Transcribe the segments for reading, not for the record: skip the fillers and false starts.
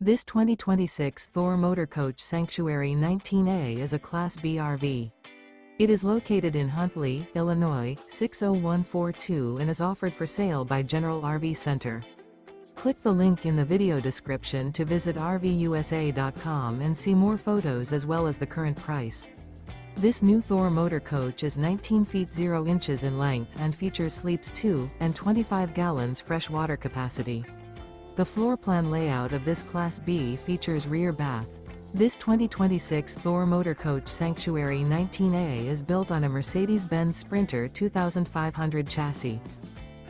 This 2026 Thor Motor Coach Sanctuary 19A is a Class B RV. It is located in Huntley, Illinois, 60142 and is offered for sale by General RV Center. Click the link in the video description to visit RVUSA.com and see more photos as well as the current price. This new Thor Motor Coach is 19 feet 0 inches in length and features sleeps 2 and 25 gallons fresh water capacity. The floor plan layout of this Class B features rear bath. This 2026 Thor Motor Coach Sanctuary 19A is built on a Mercedes-Benz Sprinter 2500 chassis.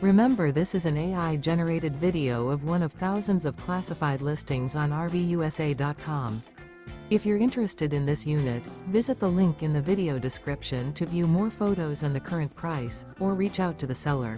Remember, this is an AI-generated video of one of thousands of classified listings on RVUSA.com. If you're interested in this unit, visit the link in the video description to view more photos and the current price, or reach out to the seller.